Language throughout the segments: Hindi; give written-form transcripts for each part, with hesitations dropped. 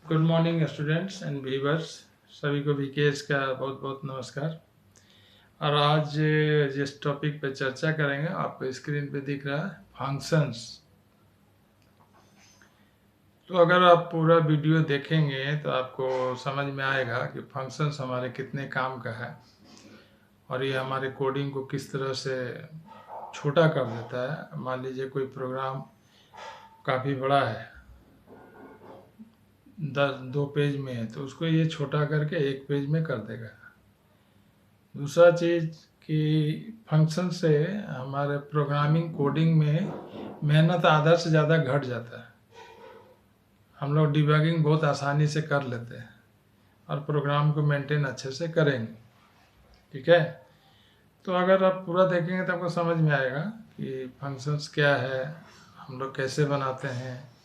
Good morning students and viewers. सभी को वीकेएस का बहुत बहुत नमस्कार। और आज जिस टॉपिक पे चर्चा करेंगे आपको स्क्रीन पे दिख रहा है फंक्शंस। तो अगर आप पूरा वीडियो देखेंगे तो आपको समझ में आएगा कि फंक्शंस हमारे कितने काम का है और ये हमारे कोडिंग को किस तरह से छोटा कर देता है। मान लीजिए कोई प्रोग्राम काफ़ी बड़ा है, 2 पेज में है, तो उसको ये छोटा करके 1 पेज में कर देगा। दूसरा चीज़ कि फंक्शन से हमारे प्रोग्रामिंग कोडिंग में मेहनत आधा से ज़्यादा घट जाता है। हम लोग डिबगिंग बहुत आसानी से कर लेते हैं और प्रोग्राम को मेंटेन अच्छे से करेंगे। ठीक है, तो अगर आप पूरा देखेंगे तो आपको समझ में आएगा कि फंक्शंस क्या है, हम लोग कैसे बनाते हैं,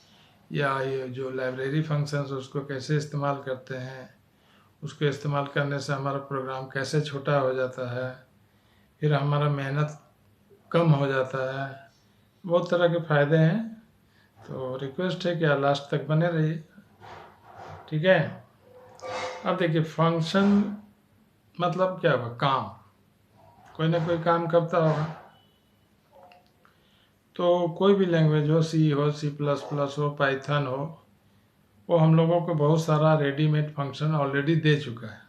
या ये जो लाइब्रेरी फंक्शंस उसको कैसे इस्तेमाल करते हैं, उसको इस्तेमाल करने से हमारा प्रोग्राम कैसे छोटा हो जाता है, फिर हमारा मेहनत कम हो जाता है। बहुत तरह के फ़ायदे हैं। तो रिक्वेस्ट है कि आप लास्ट तक बने रहिए। ठीक है, अब देखिए फंक्शन मतलब क्या होगा, काम। कोई ना कोई काम करता होगा। तो कोई भी लैंग्वेज हो, सी हो, C++ हो, पाइथन हो, वो हम लोगों को बहुत सारा रेडीमेड फंक्शन ऑलरेडी दे चुका है।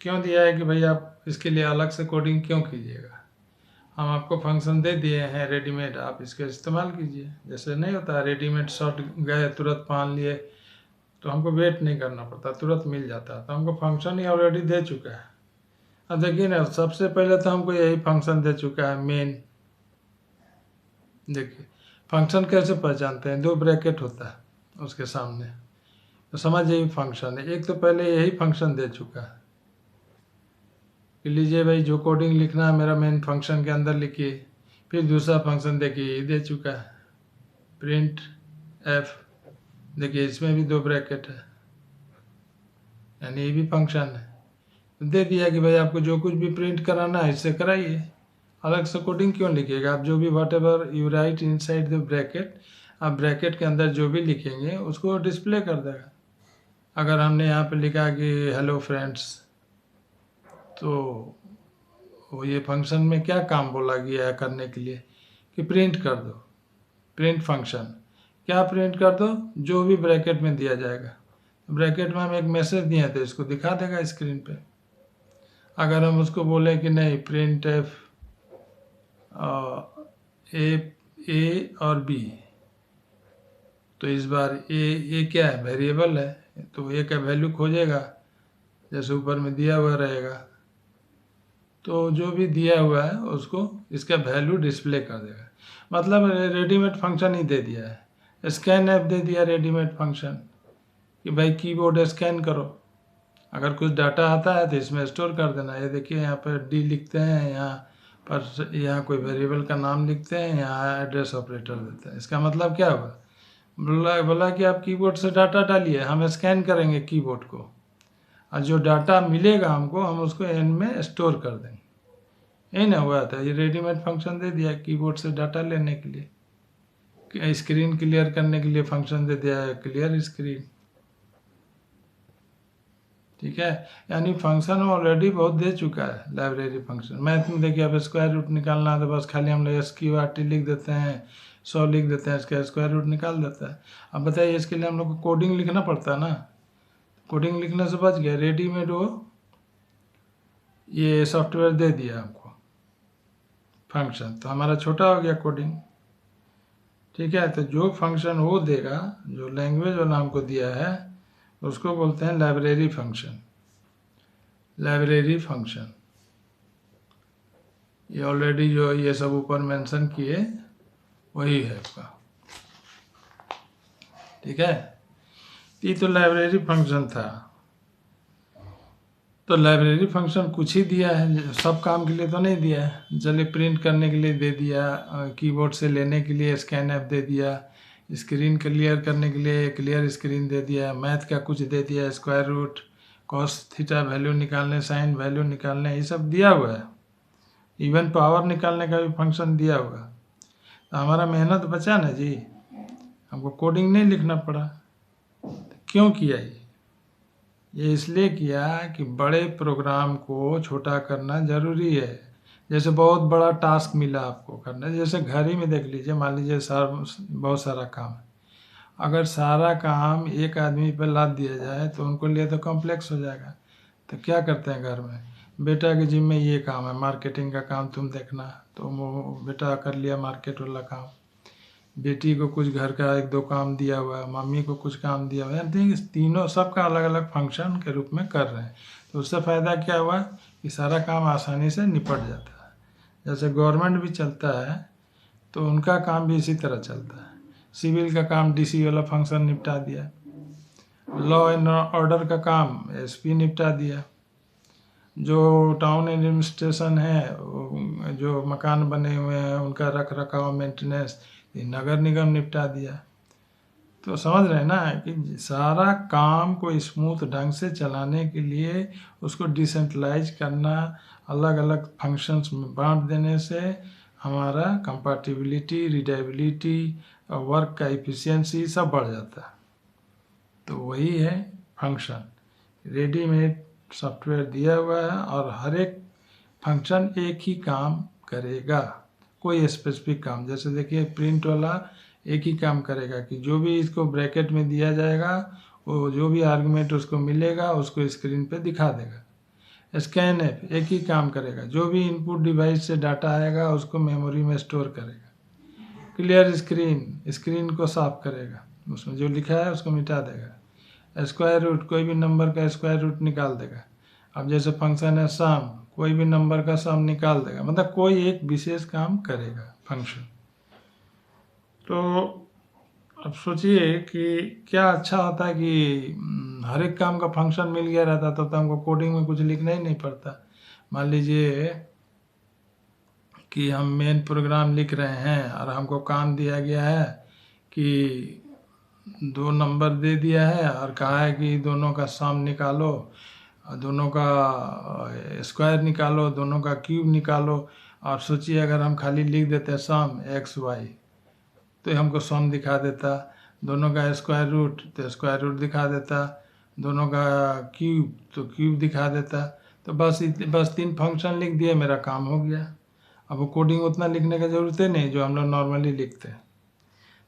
क्यों दिया है कि भाई आप इसके लिए अलग से कोडिंग क्यों कीजिएगा। हम आपको फंक्शन दे दिए हैं रेडीमेड, आप इसका इस्तेमाल कीजिए। जैसे नहीं होता रेडीमेड शर्ट गए तुरंत पहन लिए, तो हमको वेट नहीं करना पड़ता, तुरंत मिल जाता है। तो हमको फंक्शन ही ऑलरेडी दे चुका है। अब देखिए ना, सबसे पहले तो हमको यही फंक्शन दे चुका है मेन। देखिए फंक्शन कैसे पहचानते हैं, 2 ब्रैकेट होता है उसके सामने, तो समझ यही फंक्शन है। एक तो पहले यही फंक्शन दे चुका है कि लीजिए भाई जो कोडिंग लिखना है मेरा मेन फंक्शन के अंदर लिखिए। फिर दूसरा फंक्शन देखिए ये दे चुका है, प्रिंट एफ। देखिए इसमें भी 2 ब्रैकेट है, यानी ये भी फंक्शन है। दे दिया कि भाई आपको जो कुछ भी प्रिंट कराना है इससे कराइए, अलग से कोडिंग क्यों लिखिएगा। आप जो भी what ever you right inside the bracket, आप ब्रैकेट के अंदर जो भी लिखेंगे उसको डिस्प्ले कर देगा। अगर हमने यहाँ पे लिखा कि हेलो फ्रेंड्स, तो वो ये फंक्शन में क्या काम बोला गया है करने के लिए कि प्रिंट कर दो। प्रिंट फंक्शन क्या प्रिंट कर दो, जो भी ब्रैकेट में दिया जाएगा। ब्रैकेट में हम एक मैसेज दिए तो इसको दिखा देगा स्क्रीन पे। अगर हम उसको बोले कि नहीं प्रिंट एफ ए और बी, तो इस बार ए क्या है, वेरिएबल है, तो ए का वैल्यू खोजेगा जैसे ऊपर में दिया हुआ रहेगा। तो जो भी दिया हुआ है उसको इसका वैल्यू डिस्प्ले कर देगा। मतलब रेडीमेड फंक्शन ही दे दिया है। स्कैन ऐप दे दिया रेडीमेड फंक्शन कि भाई कीबोर्ड स्कैन करो। अगर कुछ डाटा आता है तो इसमें स्टोर कर देना। ये देखिए यहाँ पर डी लिखते हैं, यहाँ पर यहाँ कोई वेरिएबल का नाम लिखते हैं, यहाँ एड्रेस ऑपरेटर देते हैं। इसका मतलब क्या हुआ, बोला कि आप कीबोर्ड से डाटा डालिए, हम स्कैन करेंगे कीबोर्ड को, और जो डाटा मिलेगा हमको हम उसको एन में स्टोर कर देंगे। यही ना हुआ था, ये रेडीमेड फंक्शन दे दिया कीबोर्ड से डाटा लेने के लिए, स्क्रीन क्लियर करने के लिए फंक्शन दे दिया है क्लियर स्क्रीन। ठीक है, यानी फंक्शन ऑलरेडी बहुत दे चुका है लाइब्रेरी फंक्शन। मैथ में देखिए अब स्क्वायर रूट निकालना है तो बस खाली हम लोग SQRT लिख देते हैं, 100 लिख देते हैं, इसका स्क्वायर रूट निकाल देता है। अब बताइए इसके लिए हम लोग को कोडिंग लिखना पड़ता है ना। कोडिंग लिखने से बच गया, रेडीमेड वो ये सॉफ्टवेयर दे दिया हमको फंक्शन, तो हमारा छोटा हो गया कोडिंग। ठीक है, तो जो फंक्शन वो देगा, जो लैंग्वेज वाला हमको दिया है, उसको बोलते हैं लाइब्रेरी फंक्शन। लाइब्रेरी फंक्शन ये ऑलरेडी जो ये सब ऊपर मेंशन किए वही है इसका। ठीक है, ये तो लाइब्रेरी फंक्शन था। तो लाइब्रेरी फंक्शन कुछ ही दिया है, सब काम के लिए तो नहीं दिया है। चलिए प्रिंट करने के लिए दे दिया, कीबोर्ड से लेने के लिए स्कैन ऐप दे दिया, स्क्रीन क्लियर करने के लिए क्लियर स्क्रीन दे दिया, मैथ का कुछ दे दिया, square root, cos theta value निकालने, साइन वैल्यू निकालने, ये सब दिया हुआ है। इवन पावर निकालने का भी फंक्शन दिया हुआ। तो हमारा मेहनत बचा ना जी, हमको कोडिंग नहीं लिखना पड़ा। क्यों किया ये इसलिए किया कि बड़े प्रोग्राम को छोटा करना ज़रूरी है। जैसे बहुत बड़ा टास्क मिला आपको करना, जैसे घर ही में देख लीजिए, मान लीजिए बहुत सारा काम है। अगर सारा काम एक आदमी पर लाद दिया जाए तो उनको लिए तो कॉम्प्लेक्स हो जाएगा। तो क्या करते हैं घर में, बेटा के जिम्मे ये काम है, मार्केटिंग का काम तुम देखना, तो वो बेटा कर लिया मार्केट वाला काम। बेटी को कुछ घर का एक दो काम दिया हुआ है, मम्मी को कुछ काम दिया हुआ है, यानी तीनों सबका अलग अलग फंक्शन के रूप में कर रहे हैं। तो उससे फ़ायदा क्या हुआ कि सारा काम आसानी से निपट जाता है। जैसे गवर्नमेंट भी चलता है तो उनका काम भी इसी तरह चलता है। सिविल का काम डीसी वाला फंक्शन निपटा दिया, लॉ एंड ऑर्डर का काम एसपी निपटा दिया, जो टाउन एडमिनिस्ट्रेशन है, जो मकान बने हुए हैं उनका रख रखाव मेंटेनेंस नगर निगम निपटा दिया। तो समझ रहे हैं ना कि सारा काम को स्मूथ ढंग से चलाने के लिए उसको डिसेंट्रलाइज करना, अलग अलग फंक्शंस में बांट देने से हमारा कंपैटिबिलिटी, रीडेबिलिटी और वर्क का इफिशियंसी सब बढ़ जाता है। तो वही है फंक्शन। रेडीमेड सॉफ्टवेयर दिया हुआ है और हर एक फंक्शन एक ही काम करेगा, कोई स्पेसिफिक काम। जैसे देखिए प्रिंट वाला एक ही काम करेगा कि जो भी इसको ब्रैकेट में दिया जाएगा वो जो भी आर्गुमेंट उसको मिलेगा उसको स्क्रीन पे दिखा देगा। स्कैन ऐप एक ही काम करेगा, जो भी इनपुट डिवाइस से डाटा आएगा उसको मेमोरी में स्टोर करेगा। क्लियर स्क्रीन को साफ करेगा, उसमें जो लिखा है उसको मिटा देगा। स्क्वायर रूट, कोई भी नंबर का स्क्वायर रूट निकाल देगा। अब जैसे फंक्शन है सम, कोई भी नंबर का सम निकाल देगा, मतलब कोई एक विशेष काम करेगा फंक्शन। तो अब सोचिए कि क्या अच्छा होता है कि हर एक काम का फंक्शन मिल गया रहता तो हमको कोडिंग में कुछ लिखना ही नहीं पड़ता। मान लीजिए कि हम मेन प्रोग्राम लिख रहे हैं और हमको काम दिया गया है कि दो नंबर दे दिया है और कहा है कि दोनों का सम निकालो, दोनों का स्क्वायर निकालो, दोनों का क्यूब निकालो। और सोचिए अगर हम खाली लिख देते सम एक्स वाई तो हमको सम दिखा देता, दोनों का स्क्वायर रूट तो स्क्वायर रूट दिखा देता, दोनों का क्यूब तो क्यूब दिखा देता। तो बस 3 फंक्शन लिख दिए, मेरा काम हो गया। अब वो कोडिंग उतना लिखने की ज़रूरत है नहीं जो हम लोग नॉर्मली लिखते हैं।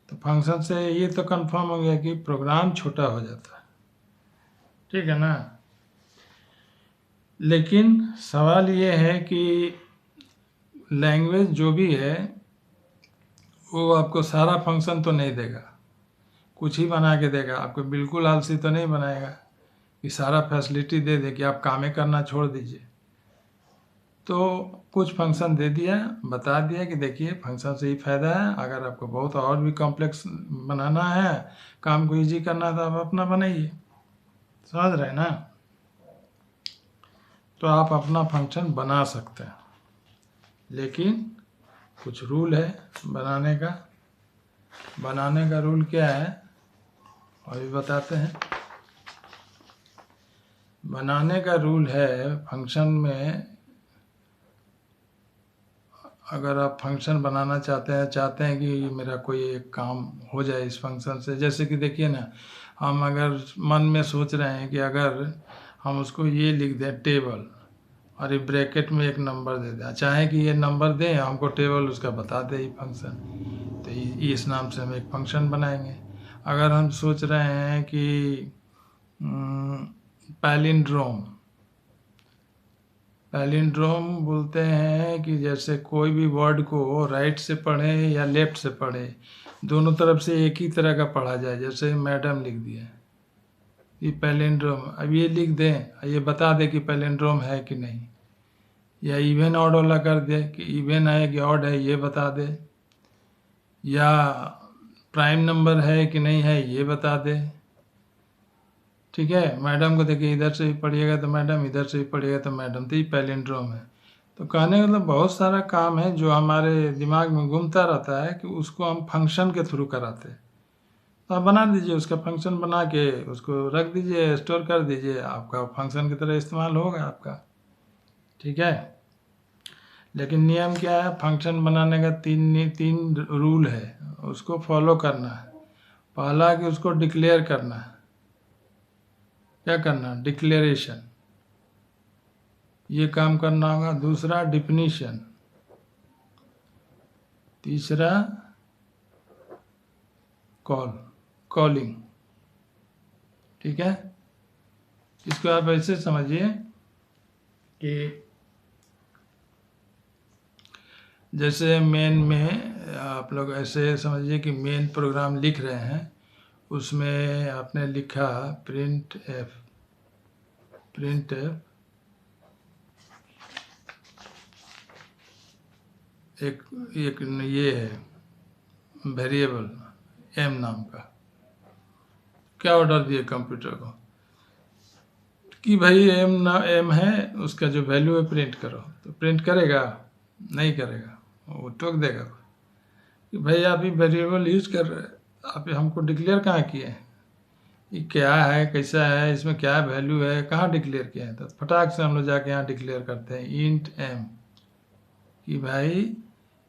तो फंक्शन से ये तो कंफर्म हो गया कि प्रोग्राम छोटा हो जाता है, ठीक है ना। लेकिन सवाल ये है कि लैंग्वेज जो भी है वो आपको सारा फंक्शन तो नहीं देगा, कुछ ही बना के देगा। आपको बिल्कुल आलसी तो नहीं बनाएगा कि सारा फैसिलिटी दे दे कि आप कामें करना छोड़ दीजिए। तो कुछ फंक्शन दे दिया, बता दिया कि देखिए फंक्शन से ही फ़ायदा है। अगर आपको बहुत और भी कॉम्प्लेक्स बनाना है, काम को इजी करना है तो आप अपना बनाइए। समझ रहे हैं ना। तो आप अपना फंक्शन बना सकते हैं, लेकिन कुछ रूल है बनाने का। बनाने का रूल क्या है अभी बताते हैं। बनाने का रूल है फंक्शन में, अगर आप फंक्शन बनाना चाहते हैं कि मेरा कोई एक काम हो जाए इस फंक्शन से। जैसे कि देखिए ना, हम अगर मन में सोच रहे हैं कि अगर हम उसको ये लिख दें टेबल और ये ब्रैकेट में एक नंबर दे दें, चाहे कि ये नंबर दें हमको टेबल उसका बता दे ये फंक्शन, तो इस नाम से हम एक फंक्शन बनाएंगे। अगर हम सोच रहे हैं कि पैलिंड्रोम बोलते हैं कि जैसे कोई भी वर्ड को राइट से पढ़े या लेफ्ट से पढ़े, दोनों तरफ से एक ही तरह का पढ़ा जाए। जैसे मैडम लिख दिया ये पैलिंड्रोम, अब ये लिख दें, ये बता दे कि पैलिंड्रोम है कि नहीं। या इवन ऑड वाला कर दे कि इवन है कि ऑड है ये बता दे, या प्राइम नंबर है कि नहीं है ये बता दे। ठीक है, मैडम को देखिए इधर से भी पढ़िएगा तो मैडम, इधर से भी पढ़िएगा तो मैडम, तो ये पैलिंड्रोम है। तो कहने का मतलब बहुत सारा काम है जो हमारे दिमाग में घूमता रहता है कि उसको हम फंक्शन के थ्रू कराते हैं। तो आप बना दीजिए, उसका फंक्शन बना के उसको रख दीजिए, स्टोर कर दीजिए, आपका फंक्शन की तरह इस्तेमाल होगा आपका। ठीक है, लेकिन नियम क्या है, फंक्शन बनाने का तीन रूल है, उसको फॉलो करना है। पहला कि उसको डिक्लेयर करना है, क्या करना, डिक्लेरेशन, ये काम करना होगा। दूसरा डिफिनीशन, तीसरा कॉलिंग। ठीक है, इसको आप ऐसे समझिए कि जैसे मेन में आप लोग ऐसे समझिए कि मेन प्रोग्राम लिख रहे हैं, उसमें आपने लिखा प्रिंट एफ एक ये है वेरिएबल एम नाम का। क्या ऑर्डर दिए कंप्यूटर को कि भाई एम है, उसका जो वैल्यू है प्रिंट करो, तो प्रिंट करेगा? नहीं करेगा, वो टोक देगा कि भाई आप ही वेरिएबल यूज कर रहे हैं, आप हमको डिक्लेयर कहाँ किए हैं, ये क्या है, कैसा है, इसमें क्या वैल्यू है, कहाँ डिक्लेयर किया है? तो फटाक से हम लोग जाके यहाँ डिक्लेयर करते हैं इंट एम कि भाई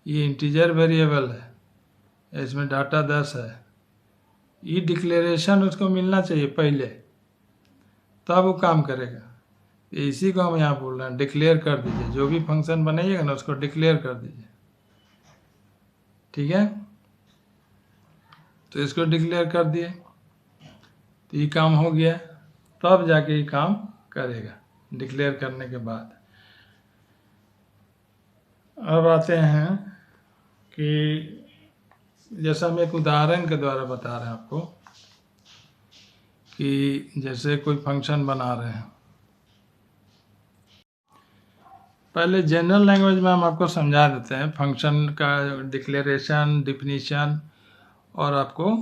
ये इंटीजर वेरिएबल है, इसमें डाटा 10 है। ये डिक्लेरेशन उसको मिलना चाहिए पहले, तब वो काम करेगा। इसी को हम यहाँ बोल रहे हैं, डिक्लेयर कर दीजिए, जो भी फंक्शन बनाइएगा ना उसको डिक्लेयर कर दीजिए। ठीक है, तो इसको डिक्लेयर कर दिए तो ये काम हो गया, तब जाके ये काम करेगा डिक्लेयर करने के बाद। अब आते हैं कि जैसा हम एक उदाहरण के द्वारा बता रहे हैं आपको कि जैसे कोई फंक्शन बना रहे हैं। पहले जनरल लैंग्वेज में हम आपको समझा देते हैं फंक्शन का डिक्लेरेशन, डिफिनीशन और आपको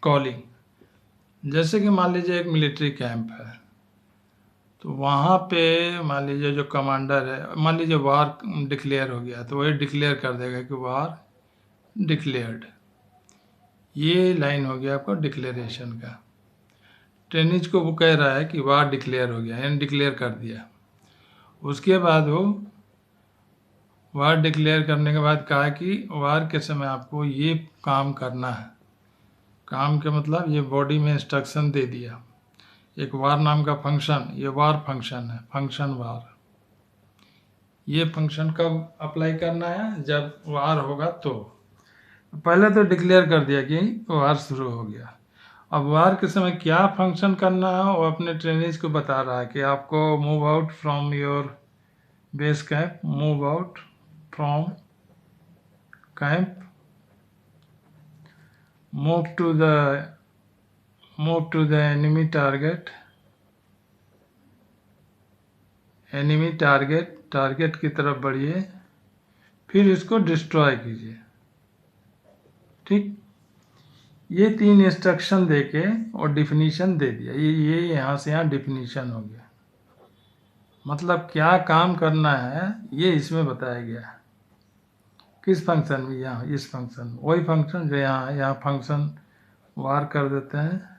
कॉलिंग। जैसे कि मान लीजिए एक मिलिट्री कैंप है, तो वहाँ पे मान लीजिए जो कमांडर है, मान लीजिए वार डिक्लेयर हो गया, तो वही डिक्लेयर कर देगा कि वार डिक्लेयर्ड। ये लाइन हो गया आपका डिक्लेरेशन का। ट्रेनिज को वो कह रहा है कि वार डिक्लेयर हो गया, यानी डिक्लेयर कर दिया। उसके बाद वो वार डिक्लेयर करने के बाद कहा कि वार के समय आपको ये काम करना है। काम के मतलब ये बॉडी में इंस्ट्रक्शन दे दिया। एक वार नाम का फंक्शन, ये वार फंक्शन है, फंक्शन वार। ये फंक्शन कब अप्लाई करना है? जब वार होगा तो। पहले तो डिक्लेयर कर दिया कि वार शुरू हो गया। अब वार के समय क्या फंक्शन करना है वो अपने ट्रेनिज को बता रहा है कि आपको move out from your base camp, move out from camp, move to the enemy target की तरफ बढ़िए, फिर इसको डिस्ट्रॉय कीजिए। ठीक, ये 3 इंस्ट्रक्शन देके और डिफिनीशन दे दिया। ये यहाँ से यहाँ डिफिनीशन हो गया, मतलब क्या काम करना है ये इसमें बताया गया है। किस फंक्शन में? यहाँ इस फंक्शन, वही फंक्शन जो यहाँ फंक्शन वार कर देते हैं।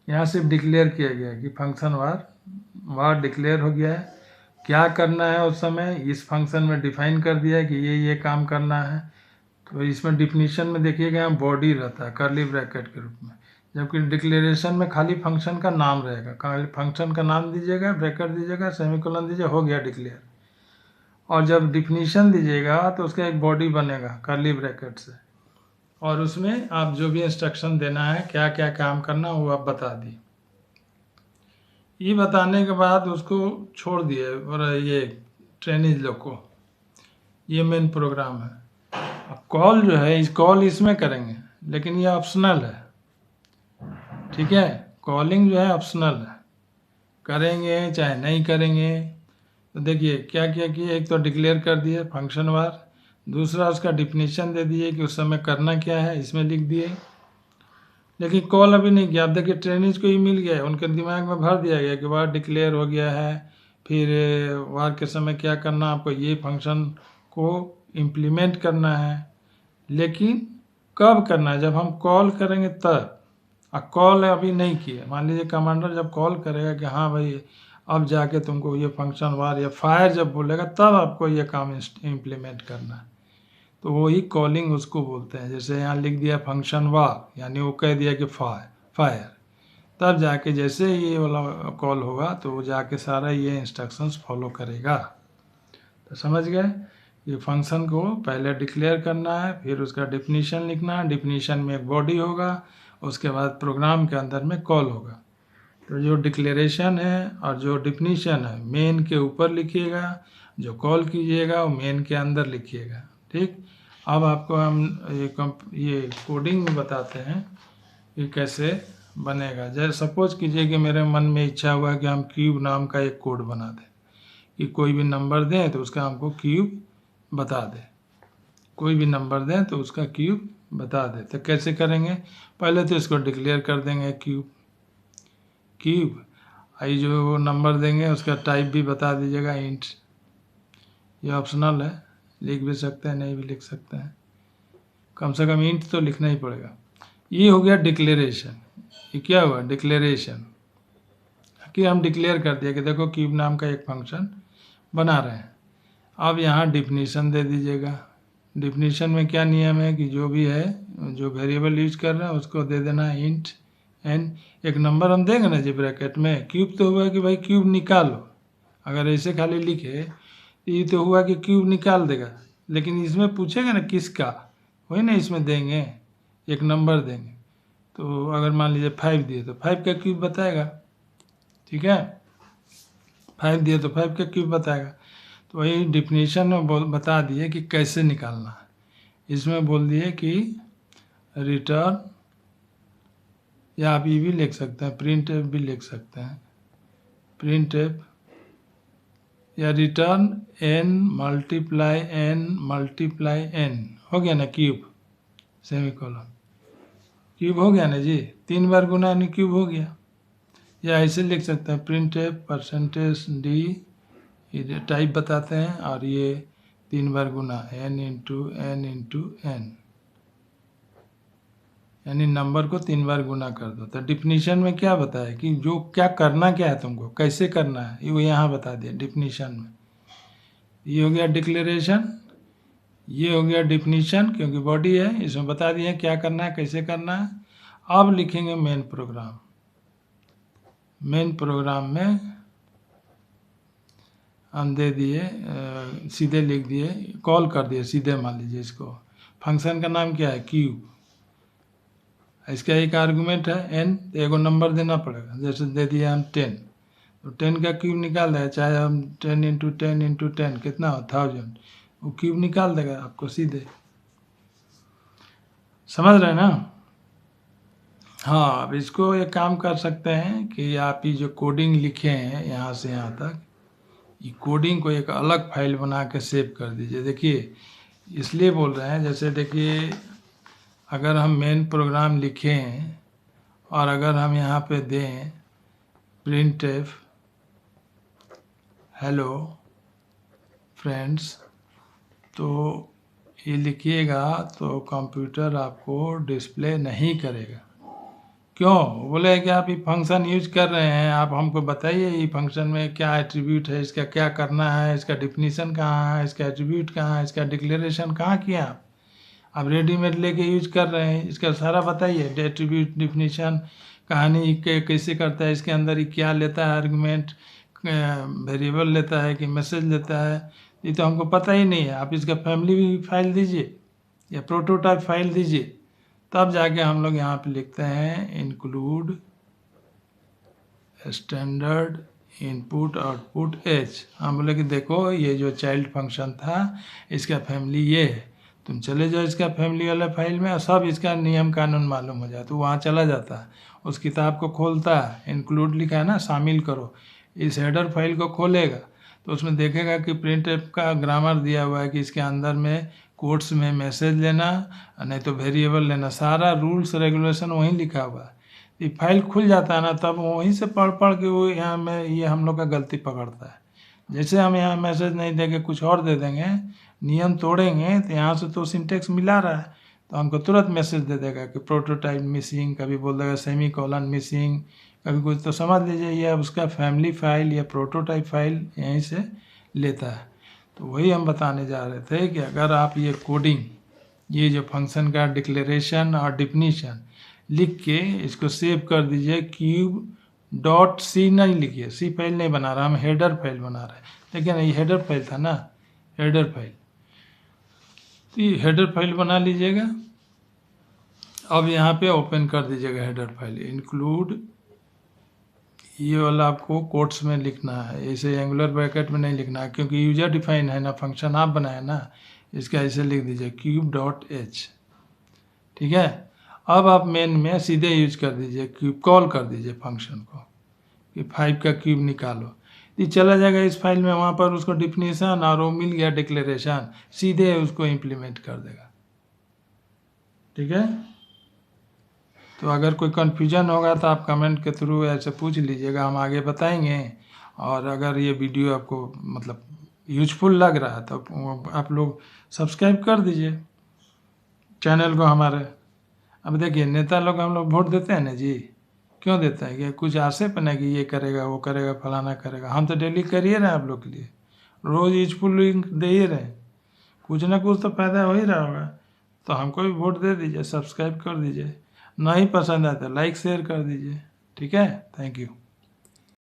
यहाँ सिर्फ डिक्लेयर किया गया कि फंक्शन वार डिक्लेयर हो गया है। क्या करना है उस समय इस फंक्शन में डिफाइन कर दिया है कि ये काम करना है। तो इसमें डिफिनीशन में देखिएगा यहाँ बॉडी रहता है कर्ली ब्रैकेट के रूप में, जबकि डिक्लेरेशन में खाली फंक्शन का नाम रहेगा। खाली फंक्शन का नाम दीजिएगा, ब्रैकेट दीजिएगा, सेमीकोलन दीजिए, हो गया डिक्लेयर। और जब डिफिनीशन दीजिएगा तो उसका एक बॉडी बनेगा कर्ली ब्रैकेट से, और उसमें आप जो भी इंस्ट्रक्शन देना है, क्या क्या काम करना वो आप बता दिए। ये बताने के बाद उसको छोड़ दिए और ये ट्रेनिज लोग को, ये मेन प्रोग्राम है। अब कॉल जो है, इस कॉल इसमें करेंगे, लेकिन ये ऑप्शनल है। ठीक है, कॉलिंग जो है ऑप्शनल है, करेंगे चाहे नहीं करेंगे। तो देखिए क्या क्या किए, एक तो डिक्लेयर कर दिए फंक्शन वार, दूसरा उसका डिफिनीशन दे दिए कि उस समय करना क्या है, इसमें लिख दिए। लेकिन कॉल अभी नहीं किया। अब देखिए ट्रेनिज को ही मिल गया है, उनके दिमाग में भर दिया गया कि वार डिक्लेयर हो गया है, फिर वार के समय क्या करना, आपको ये फंक्शन को इम्प्लीमेंट करना है। लेकिन कब करना है? जब हम कॉल करेंगे तब। कॉल अभी नहीं किया, मान लीजिए कमांडर जब कॉल करेगा कि हाँ भाई अब जाके तुमको ये फंक्शन वार या फायर जब बोलेगा तब आपको ये काम इम्प्लीमेंट करना है, तो वही कॉलिंग उसको बोलते हैं। जैसे यहाँ लिख दिया फंक्शन वार, यानी वो कह दिया कि फायर, तब जाके जैसे ये वाला कॉल होगा तो वो जाके सारा ये इंस्ट्रक्शंस फॉलो करेगा। तो समझ गए, ये फंक्शन को पहले डिक्लेयर करना है, फिर उसका डिफिनीशन लिखना है, डिफिनीशन में एक बॉडी होगा, उसके बाद प्रोग्राम के अंदर में कॉल होगा। तो जो डिक्लेरेशन है और जो डिफिनीशन है मेन के ऊपर लिखिएगा, जो कॉल कीजिएगा वो मेन के अंदर लिखिएगा। ठीक, अब आपको हम ये कोडिंग में बताते हैं कि कैसे बनेगा। जैसे सपोज कीजिए कि मेरे मन में इच्छा हुआ कि हम क्यूब नाम का एक कोड बना दें, कि कोई भी नंबर दें तो उसका हमको क्यूब बता दे, कोई भी नंबर दें तो उसका क्यूब बता दे। तो कैसे करेंगे, पहले तो इसको डिक्लेयर कर देंगे क्यूब आई जो नंबर देंगे उसका टाइप भी बता दीजिएगा इंट, ये ऑप्शनल है, लिख भी सकते हैं नहीं भी लिख सकते हैं, कम से कम इंट तो लिखना ही पड़ेगा। ये हो गया डिक्लेरेशन। ये क्या हुआ, डिक्लेरेशन कि हम डिक्लेयर कर दिया कि देखो क्यूब नाम का एक फंक्शन बना रहे हैं। अब यहाँ डिफिनीशन दे दीजिएगा। डिफिनीशन में क्या नियम है कि जो भी है, जो वेरिएबल यूज कर रहे हैं उसको दे देना है इंट एन। एक नंबर हम देंगे ना जी ब्रैकेट में, क्यूब तो हुआ कि भाई क्यूब निकालो, अगर ऐसे खाली लिखे तो ये तो हुआ कि क्यूब निकाल देगा, लेकिन इसमें पूछेगा ना किसका, वही ना इसमें देंगे, एक नंबर देंगे। तो अगर मान लीजिए 5 दिए तो 5 का क्यूब बताएगा, ठीक है, 5 दिए तो 5 का क्यूब बताएगा। तो वही डिफिनीशन में बता दिए कि कैसे निकालना है। इसमें बोल दिए कि रिटर्न, या आप ये भी लिख सकते हैं प्रिंट एफ भी लिख सकते हैं, प्रिंट एफ या रिटर्न n मल्टीप्लाई n, हो गया ना क्यूब, सेमीकोलन, क्यूब हो गया ना जी, 3 बार गुना यानी क्यूब हो गया। या ऐसे लिख सकते हैं प्रिंट एफ %d, ये टाइप बताते हैं, और ये 3 बार गुना n इंटू n, यानी नंबर को 3 बार गुना कर दो। तो डिफिनीशन में क्या बताया कि जो क्या करना क्या है तुमको, कैसे करना है, ये यहाँ बता दिया डिफिनीशन में। ये हो गया डिक्लेरेशन, ये हो गया डिफिनीशन क्योंकि बॉडी है, इसमें बता दिए क्या करना है कैसे करना है। अब लिखेंगे मेन प्रोग्राम। मेन प्रोग्राम में हम दे दिए, सीधे लिख दिए, कॉल कर दिए सीधे, मान लीजिए इसको, फंक्शन का नाम क्या है क्यूब, इसका एक आर्गुमेंट है n, तो एगो नंबर देना पड़ेगा, जैसे दे दिया हम 10, तो 10 का क्यूब निकाल देगा, चाहे हम 10 इंटू 10 कितना हो 1000, वो क्यूब निकाल देगा आपको सीधे, समझ रहे हैं ना। हाँ, अब इसको एक काम कर सकते हैं कि आप ये जो कोडिंग लिखे हैं यहाँ से यहाँ तक, ये कोडिंग को एक अलग फाइल बना के सेव कर दीजिए। देखिए इसलिए बोल रहे हैं, जैसे देखिए अगर हम मेन प्रोग्राम लिखें और अगर हम यहाँ पे दें प्रिंट एफ हेलो फ्रेंड्स, तो ये लिखिएगा तो कंप्यूटर आपको डिस्प्ले नहीं करेगा। क्यों, बोले कि आप ये फंक्शन यूज कर रहे हैं, आप हमको बताइए ये फंक्शन में क्या एट्रीब्यूट है, इसका क्या करना है, इसका डिफिनीशन कहाँ है, इसका एट्रीब्यूट कहाँ है, इसका डिक्लेरेशन कहाँ किया आप रेडीमेड लेके यूज कर रहे हैं, इसका सारा बताइए, एट्रीब्यूट डिफिनीशन कहानी कैसे करता है, इसके अंदर ये क्या लेता है, आर्गुमेंट वेरिएबल लेता है कि मैसेज लेता है, ये तो हमको पता ही नहीं है। आप इसका फैमिली फाइल दीजिए या प्रोटोटाइप फाइल दीजिए, तब जाके हम लोग यहाँ पे लिखते हैं include standard input output H. हम बोले कि देखो ये जो चाइल्ड फंक्शन था इसका फैमिली ये है, तुम चले जाओ इसका फैमिली वाला फाइल में और सब इसका नियम कानून मालूम हो जाए, तो वहाँ चला जाता है, उस किताब को खोलता है, इंक्लूड लिखा है ना, शामिल करो, इस हेडर फाइल को खोलेगा तो उसमें देखेगा कि प्रिंट का ग्रामर दिया हुआ है कि इसके अंदर में कोट्स में मैसेज लेना, नहीं तो वेरिएबल लेना, सारा रूल्स रेगुलेशन वहीं लिखा हुआ है। ये फाइल खुल जाता है ना, तब वहीं से पढ़ के वो यहाँ में ये हम लोग का गलती पकड़ता है। जैसे हम यहाँ मैसेज नहीं देंगे कुछ और दे देंगे, नियम तोड़ेंगे, तो यहाँ से तो सिंटेक्स मिला रहा है तो हमको तुरंत मैसेज दे देगा कि प्रोटोटाइप मिसिंग, कभी बोल देगा सेमीकोलन मिसिंग, कभी कुछ, तो समझ लीजिए ये उसका फैमिली फाइल या प्रोटोटाइप फाइल यहीं से लेता है। तो वही हम बताने जा रहे थे कि अगर आप ये कोडिंग, ये जो फंक्शन का डिक्लेरेशन और डिफिनीशन, लिख के इसको सेव कर दीजिए। cube.c नहीं लिखिए, सी फाइल नहीं बना रहा, हम हेडर फाइल बना रहे हैं। लेकिन ये हेडर फाइल था ना, हेडर फाइल, तो ये हेडर फाइल बना लीजिएगा। अब यहाँ पे ओपन कर दीजिएगा हेडर फाइल, इंक्लूड, ये वाला आपको कोट्स में लिखना है, ऐसे एंगुलर ब्रैकेट में नहीं लिखना है, क्योंकि यूजर डिफाइन है ना, फंक्शन आप बनाए ना, इसका ऐसे लिख दीजिए cube.h। ठीक है, अब आप मेन में सीधे यूज कर दीजिए क्यूब, कॉल कर दीजिए फंक्शन को कि 5 का क्यूब निकालो, ये चला जाएगा इस फाइल में, वहाँ पर उसको डिफिनीशन और वो मिल गया डिक्लेरेशन, सीधे उसको इम्प्लीमेंट कर देगा। ठीक है, तो अगर कोई कन्फ्यूजन होगा तो आप कमेंट के थ्रू ऐसे पूछ लीजिएगा, हम आगे बताएंगे। और अगर ये वीडियो आपको मतलब यूजफुल लग रहा है तो आप लोग सब्सक्राइब कर दीजिए चैनल को हमारे। अब देखिए नेता लोग हम लोग वोट देते हैं ना जी, क्यों देते हैं कि कुछ आशे पे ना कि ये करेगा वो करेगा फलाना करेगा, हम तो डेली कर ही रहे हैं आप लोग के लिए, रोज़ यूजफुल लिंक दे ही रहे हैं, कुछ ना कुछ तो फायदा हो ही रहा होगा। तो हमको भी वोट दे दीजिए, सब्सक्राइब कर दीजिए, नहीं पसंद आए तो लाइक शेयर कर दीजिए। ठीक है, थैंक यू।